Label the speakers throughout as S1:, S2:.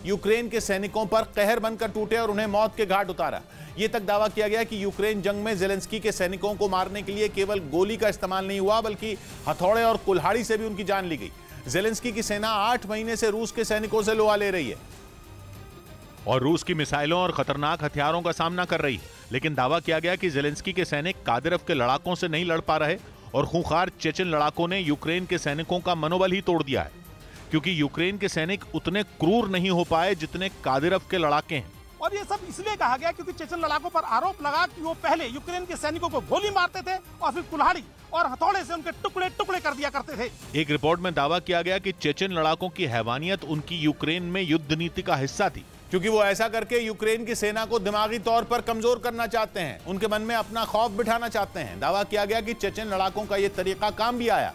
S1: Ukraine के सैनिकों पर कहर बनकर टूटे और उन्हें मौत के घाट उतारा। यह तक दावा किया गया कि यूक्रेन जंग में ज़ेलेंस्की के सैनिकों को मारने के लिए केवल गोली का इस्तेमाल नहीं हुआ, बल्कि हथौड़े और कुल्हाड़ी से भी उनकी जान ली गई। ज़ेलेंस्की की सेना 8 महीने से रूस के सैनिकों से लोहा ले रही है
S2: और रूस की मिसाइलों और खतरनाक हथियारों का सामना कर रही है। लेकिन दावा किया गया कि ज़ेलेंस्की के सैनिक कादिरोव के लड़ाकों से नहीं लड़ पा रहे और खूंखार चेचन लड़ाकों ने यूक्रेन के सैनिकों का मनोबल ही तोड़ दिया है, क्योंकि यूक्रेन के सैनिक उतने क्रूर नहीं हो पाए जितने कादिरोव के लड़ाके हैं।
S3: और ये सब इसलिए कहा गया क्योंकि चेचन लड़ाकों पर आरोप लगा कि वो पहले यूक्रेन के सैनिकों को गोली मारते थे और फिर कुल्हाड़ी और हथौड़े से उनके टुकड़े टुकड़े कर दिया करते थे।
S2: एक रिपोर्ट में दावा किया गया कि चेचन लड़ाकों की हैवानियत उनकी यूक्रेन में युद्ध नीति का हिस्सा थी,
S1: क्योंकि वो ऐसा करके यूक्रेन की सेना को दिमागी तौर पर कमजोर करना चाहते हैं, उनके मन में अपना खौफ बिठाना चाहते हैं। दावा किया गया कि चेचन लड़ाकों का यह तरीका काम भी आया,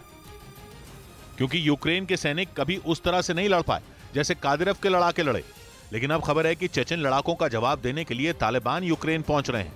S2: क्योंकि यूक्रेन के सैनिक कभी उस तरह से नहीं लड़ पाए जैसे कादिरोव के लड़ाके लड़े। लेकिन अब खबर है कि चेचन लड़ाकों का जवाब देने के लिए तालिबान यूक्रेन पहुंच रहे हैं,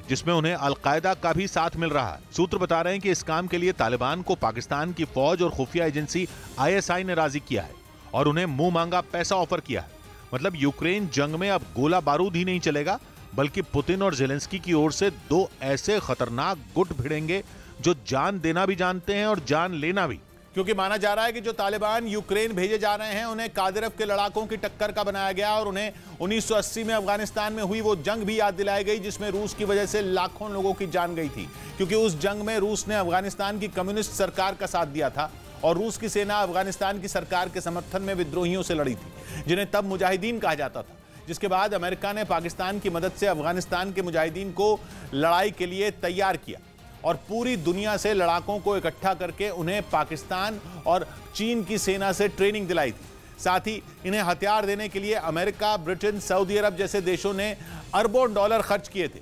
S2: जिसमें उन्हें अलकायदा का भी साथ मिल रहा है। सूत्र बता रहे हैं कि इस काम के लिए तालिबान को पाकिस्तान की फौज और खुफिया एजेंसी ISI ने राजी किया है और उन्हें मुंह मांगा पैसा ऑफर किया है। मतलब यूक्रेन जंग में अब गोला बारूद ही नहीं चलेगा, बल्कि पुतिन और ज़ेलेंस्की की ओर से 2 ऐसे खतरनाक गुट भिड़ेंगे जो जान देना भी जानते हैं और जान लेना भी।
S1: क्योंकि माना जा रहा है कि जो तालिबान यूक्रेन भेजे जा रहे हैं उन्हें कादिरोव के लड़ाकों की टक्कर का बनाया गया और उन्हें 1980 में अफगानिस्तान में हुई वो जंग भी याद दिलाई गई जिसमें रूस की वजह से लाखों लोगों की जान गई थी। क्योंकि उस जंग में रूस ने अफगानिस्तान की कम्युनिस्ट सरकार का साथ दिया था और रूस की सेना अफगानिस्तान की सरकार के समर्थन में विद्रोहियों से लड़ी थी, जिन्हें तब मुजाहिदीन कहा जाता था। जिसके बाद अमेरिका ने पाकिस्तान की मदद से अफगानिस्तान के मुजाहिदीन को लड़ाई के लिए तैयार किया और पूरी दुनिया से लड़ाकों को इकट्ठा करके उन्हें पाकिस्तान और चीन की सेना से ट्रेनिंग दिलाई थी। साथ ही इन्हें हथियार देने के लिए अमेरिका, ब्रिटेन, सऊदी अरब जैसे देशों ने अरबों डॉलर खर्च किए थे।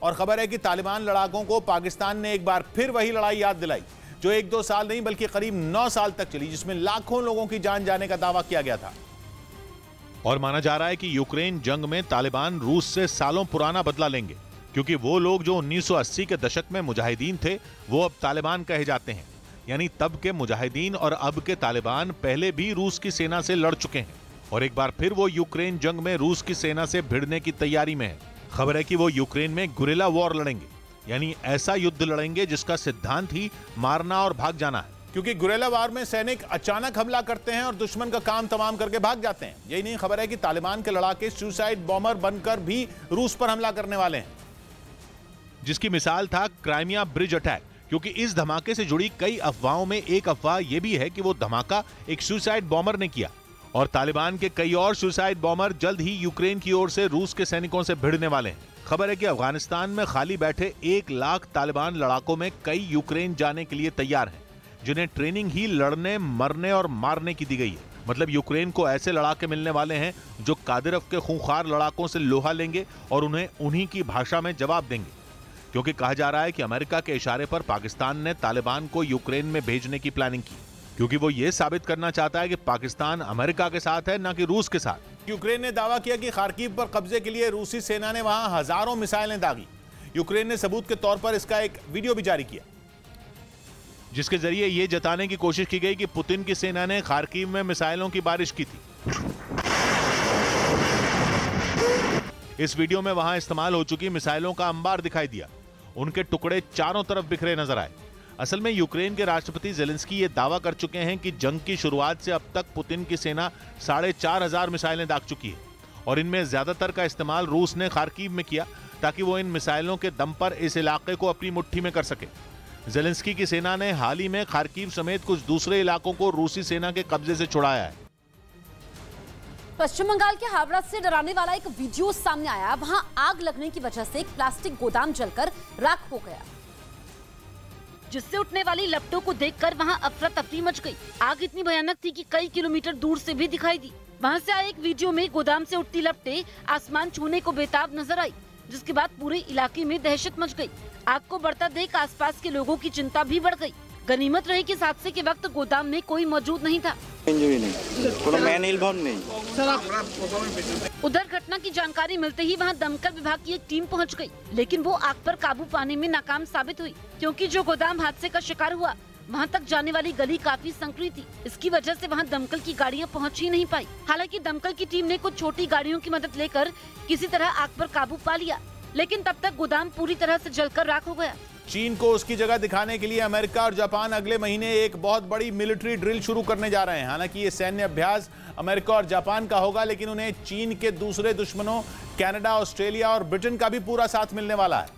S1: और खबर है कि तालिबान लड़ाकों को पाकिस्तान ने एक बार फिर वही लड़ाई याद दिलाई जो 1-2 साल नहीं बल्कि करीब 9 साल तक चली, जिसमें लाखों लोगों की जान जाने का दावा किया गया था।
S2: और माना जा रहा है कि यूक्रेन जंग में तालिबान रूस से सालों पुराना बदला लेंगे, क्योंकि वो लोग जो 1980 के दशक में मुजाहिदीन थे वो अब तालिबान कहे जाते हैं। यानी तब के मुजाहिदीन और अब के तालिबान पहले भी रूस की सेना से लड़ चुके हैं और एक बार फिर वो यूक्रेन जंग में रूस की सेना से भिड़ने की तैयारी में है। खबर है कि वो यूक्रेन में गुरिल्ला वॉर लड़ेंगे, यानी ऐसा युद्ध लड़ेंगे जिसका सिद्धांत ही मारना और भाग जाना है।
S1: क्योंकि गुरिल्ला वार में सैनिक अचानक हमला करते हैं और दुश्मन का काम तमाम करके भाग जाते हैं। यही नहीं, खबर है कि तालिबान के लड़ाके सुसाइड बॉम्बर बनकर भी रूस पर हमला करने वाले हैं,
S2: जिसकी मिसाल था क्राइमिया ब्रिज अटैक। क्योंकि इस धमाके से जुड़ी कई अफवाहों में एक अफवाह यह भी है कि वो धमाका एक सुसाइड बॉम्बर ने किया और तालिबान के कई और सुसाइड बॉम्बर जल्द ही यूक्रेन की ओर से रूस के सैनिकों से भिड़ने वाले हैं। खबर है कि अफगानिस्तान में खाली बैठे 1 लाख तालिबान लड़ाकों में कई यूक्रेन जाने के लिए तैयार हैं, जिन्हें ट्रेनिंग ही लड़ने, मरने और मारने की दी गई है। मतलब यूक्रेन को ऐसे लड़ाके मिलने वाले हैं जो कादिरोव के खूंखार लड़ाकों से लोहा लेंगे और उन्हें उन्हीं की भाषा में जवाब देंगे। क्योंकि कहा जा रहा है कि अमेरिका के इशारे पर पाकिस्तान ने तालिबान को यूक्रेन में भेजने की प्लानिंग की, क्योंकि वो ये साबित करना चाहता है कि पाकिस्तान अमेरिका के साथ है, न कि रूस के साथ।
S1: यूक्रेन ने दावा किया कि खार्किव पर कब्जे के लिए रूसी सेना ने वहां हजारों मिसाइलें दागी। यूक्रेन ने सबूत के तौर पर इसका एक वीडियो भी जारी किया,
S2: जिसके जरिए यह जताने की कोशिश की गई कि पुतिन की सेना ने खार्किव में मिसाइलों की बारिश की थी। इस वीडियो में वहां इस्तेमाल हो चुकी मिसाइलों का अंबार दिखाई दिया, उनके टुकड़े चारों तरफ बिखरे नजर आए। असल में यूक्रेन के राष्ट्रपति ज़ेलेंस्की ये दावा कर चुके हैं कि जंग की शुरुआत से अब तक पुतिन की सेना 4,500 मिसाइलें दाग चुकी है और इनमें ज्यादातर का इस्तेमाल रूस ने खार्किव में किया ताकि वो इन मिसाइलों के दम पर इस इलाके को अपनी मुट्ठी में कर सके। ज़ेलेंस्की की सेना ने हाल ही में खार्किव समेत कुछ दूसरे इलाकों को रूसी सेना के कब्जे से छुड़ाया है।
S4: पश्चिम बंगाल के हावड़ा से डराने वाला एक वीडियो सामने आया। वहां आग लगने की वजह से एक प्लास्टिक गोदाम जलकर राख हो गया, जिससे उठने वाली लपटों को देखकर वहां अफरा तफरी मच गई। आग इतनी भयानक थी कि कई किलोमीटर दूर से भी दिखाई दी। वहां से आए एक वीडियो में गोदाम से उठती लपटें आसमान छूने को बेताब नजर आई, जिसके बाद पूरे इलाके में दहशत मच गई। आग को बढ़ता देख आसपास के लोगों की चिंता भी बढ़ गई। गनीमत रही कि हादसे के वक्त गोदाम में कोई मौजूद नहीं था। उधर घटना की जानकारी मिलते ही वहां दमकल विभाग की एक टीम पहुंच गई, लेकिन वो आग पर काबू पाने में नाकाम साबित हुई, क्योंकि जो गोदाम हादसे का शिकार हुआ वहाँ तक जाने वाली गली काफी संकरी थी। इसकी वजह से वहाँ दमकल की गाड़ियाँ पहुँच ही नहीं पाई। हालांकि दमकल की टीम ने कुछ छोटी गाड़ियों की मदद लेकर किसी तरह आग पर काबू पा लिया, लेकिन तब तक गोदाम पूरी तरह से जलकर राख हो गया।
S1: चीन को उसकी जगह दिखाने के लिए अमेरिका और जापान अगले महीने एक बहुत बड़ी मिलिट्री ड्रिल शुरू करने जा रहे हैं। हालांकि ये सैन्य अभ्यास अमेरिका और जापान का होगा, लेकिन उन्हें चीन के दूसरे दुश्मनों कनाडा, ऑस्ट्रेलिया और ब्रिटेन का भी पूरा साथ मिलने वाला है,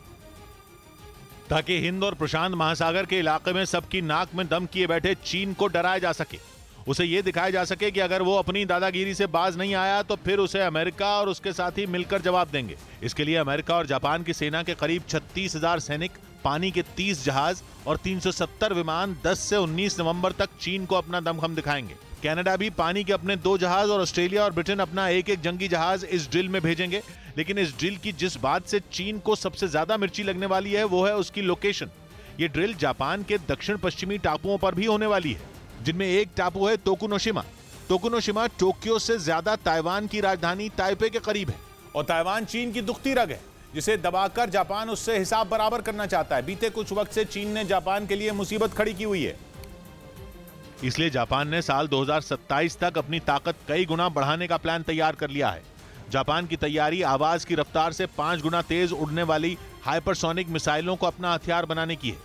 S2: ताकि हिंद और प्रशांत महासागर के इलाके में सबकी नाक में दम किए बैठे चीन को डराया जा सके। उसे ये दिखाया जा सके कि अगर वो अपनी दादागिरी से बाज नहीं आया तो फिर उसे अमेरिका और उसके साथी मिलकर जवाब देंगे। इसके लिए अमेरिका और जापान की सेना के करीब 36,000 सैनिक, पानी के 30 जहाज और 370 विमान 10 से 19 नवंबर तक चीन को अपना दमखम दिखाएंगे। कनाडा भी पानी के अपने 2 जहाज और ऑस्ट्रेलिया और ब्रिटेन अपना एक जंगी जहाज इस ड्रिल में भेजेंगे। लेकिन इस ड्रिल की जिस बात से चीन को सबसे ज्यादा मिर्ची लगने वाली है वो है उसकी लोकेशन। ये ड्रिल जापान के दक्षिण पश्चिमी टापुओं पर भी होने वाली है, जिनमें एक टापू है तोकुनोशिमा। तोकुनोशिमा टोक्यो से ज्यादा ताइवान की राजधानी ताइपे के करीब है,
S1: और ताइवान चीन की दुखती रग है जिसे दबाकर जापान उससे हिसाब बराबर करना चाहता है। बीते कुछ वक्त से चीन ने जापान के लिए मुसीबत खड़ी की हुई है।
S2: इसलिए जापान ने साल 2027 तक अपनी ताकत कई गुना बढ़ाने का प्लान तैयार कर लिया है। जापान की तैयारी आवाज की रफ्तार से 5 गुना तेज उड़ने वाली हाइपरसोनिक मिसाइलों को अपना हथियार बनाने की है।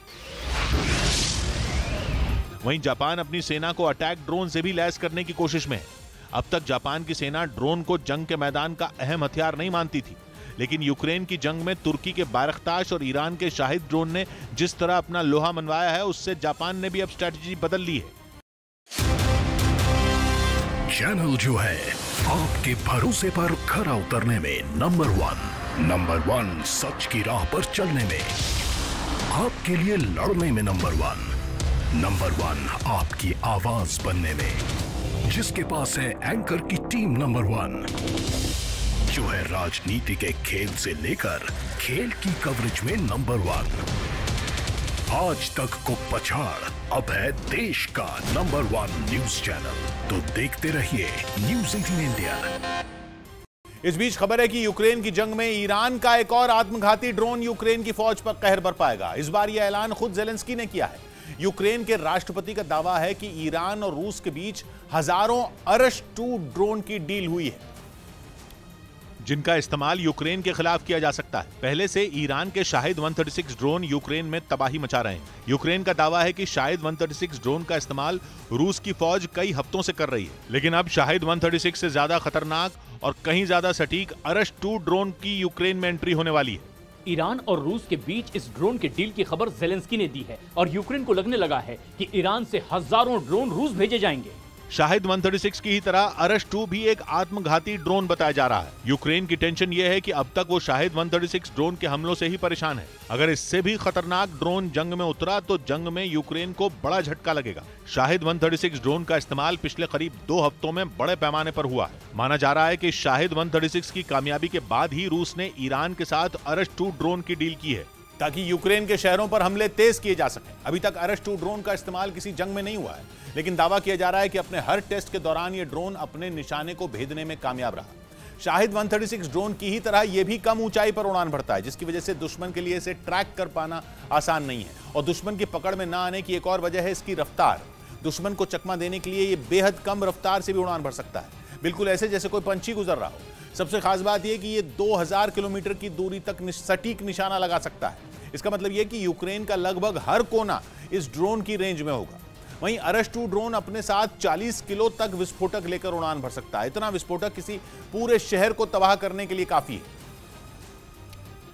S2: वहीं जापान अपनी सेना को अटैक ड्रोन से भी लैस करने की कोशिश में है। अब तक जापान की सेना ड्रोन को जंग के मैदान का अहम हथियार नहीं मानती थी, लेकिन यूक्रेन की जंग में तुर्की के बारख्ताश और ईरान के शाहिद ड्रोन ने जिस तरह अपना लोहा मनवाया है, उससे जापान ने भी अब स्ट्रेटजी बदल ली है।
S5: चैनल जो है आपके भरोसे पर खरा उतरने में नंबर वन सच की राह पर चलने में, आपके लिए लड़ने में नंबर वन आपकी आवाज बनने में, जिसके पास है एंकर की टीम नंबर 1, जो है राजनीति के खेल से लेकर खेल की कवरेज में नंबर 1, आज तक को पछाड़ अब है देश का नंबर 1 न्यूज चैनल। तो देखते रहिए न्यूज़ 18 इंडिया।
S1: इस बीच खबर है कि यूक्रेन की जंग में ईरान का एक और आत्मघाती ड्रोन यूक्रेन की फौज पर कहर बरपाएगा। इस बार यह ऐलान खुद ज़ेलेंस्की ने किया है। यूक्रेन के राष्ट्रपति का दावा है कि ईरान और रूस के बीच हजारों अरश-2 ड्रोन की डील हुई है,
S2: जिनका इस्तेमाल यूक्रेन के खिलाफ किया जा सकता है। पहले से ईरान के शाहिद 136 ड्रोन यूक्रेन में तबाही मचा रहे हैं। यूक्रेन का दावा है कि शाहिद 136 ड्रोन का इस्तेमाल रूस की फौज कई हफ्तों से कर रही है, लेकिन अब शाहिद 136 से ज्यादा खतरनाक और कहीं ज्यादा सटीक अरश-2 ड्रोन की यूक्रेन में एंट्री होने वाली है।
S6: ईरान और रूस के बीच इस ड्रोन के डील की खबर ज़ेलेंस्की ने दी है और यूक्रेन को लगने लगा है कि ईरान से हजारों ड्रोन रूस भेजे जाएंगे।
S2: शाहिद 136 की ही तरह अरश-2 भी एक आत्मघाती ड्रोन बताया जा रहा है। यूक्रेन की टेंशन यह है कि अब तक वो शाहिद 136 ड्रोन के हमलों से ही परेशान है। अगर इससे भी खतरनाक ड्रोन जंग में उतरा तो जंग में यूक्रेन को बड़ा झटका लगेगा। शाहिद 136 ड्रोन का इस्तेमाल पिछले करीब 2 हफ्तों में बड़े पैमाने पर हुआ है। माना जा रहा है कि शाहिद 136 की कामयाबी के बाद ही रूस ने ईरान के साथ अरश-2 ड्रोन की डील की है,
S1: ताकि यूक्रेन के शहरों पर हमले तेज किए जा सकें। अभी तक अरश-2 ड्रोन का इस्तेमाल किसी जंग में नहीं हुआ है, लेकिन दावा किया जा रहा है कि अपने हर टेस्ट के दौरान यह ड्रोन अपने निशाने को भेदने में कामयाब रहा। शाहिद 136 ड्रोन की ही तरह यह भी कम ऊंचाई पर उड़ान भरता है, जिसकी वजह से दुश्मन के लिए इसे ट्रैक कर पाना आसान नहीं है। और दुश्मन की पकड़ में न आने की एक और वजह है इसकी रफ्तार। दुश्मन को चकमा देने के लिए यह बेहद कम रफ्तार से भी उड़ान भर सकता है, बिल्कुल ऐसे जैसे कोई पंछी गुजर रहा हो। सबसे खास बात यह कि यह 2000 किलोमीटर की दूरी तक सटीक निशाना लगा सकता है। इसका मतलब यह कि यूक्रेन का लगभग हर कोना इस ड्रोन की रेंज में होगा। वहीं अरश-2 ड्रोन अपने साथ 40 किलो तक विस्फोटक लेकर उड़ान भर सकता है। इतना विस्फोटक किसी पूरे शहर को तबाह करने के लिए काफी है।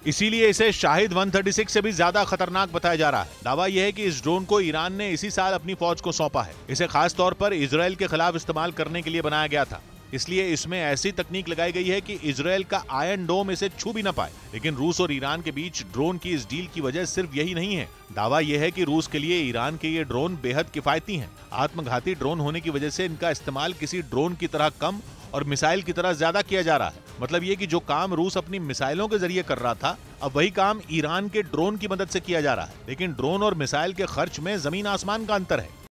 S2: इसीलिए इसे शाहिद 136 से भी ज्यादा खतरनाक बताया जा रहा है। दावा यह है कि इस ड्रोन को ईरान ने इसी साल अपनी फौज को सौंपा है। इसे खास तौर पर इजरायल के खिलाफ इस्तेमाल करने के लिए बनाया गया था। इसलिए इसमें ऐसी तकनीक लगाई गई है कि इजरायल का आयरन डोम इसे छू भी ना पाए। लेकिन रूस और ईरान के बीच ड्रोन की इस डील की वजह सिर्फ यही नहीं है। दावा यह है कि रूस के लिए ईरान के ये ड्रोन बेहद किफायती हैं। आत्मघाती ड्रोन होने की वजह से इनका इस्तेमाल किसी ड्रोन की तरह कम और मिसाइल की तरह ज्यादा किया जा रहा है। मतलब ये कि जो काम रूस अपनी मिसाइलों के जरिए कर रहा था, अब वही काम ईरान के ड्रोन की मदद से किया जा रहा है। लेकिन ड्रोन और मिसाइल के खर्च में जमीन आसमान का अंतर है।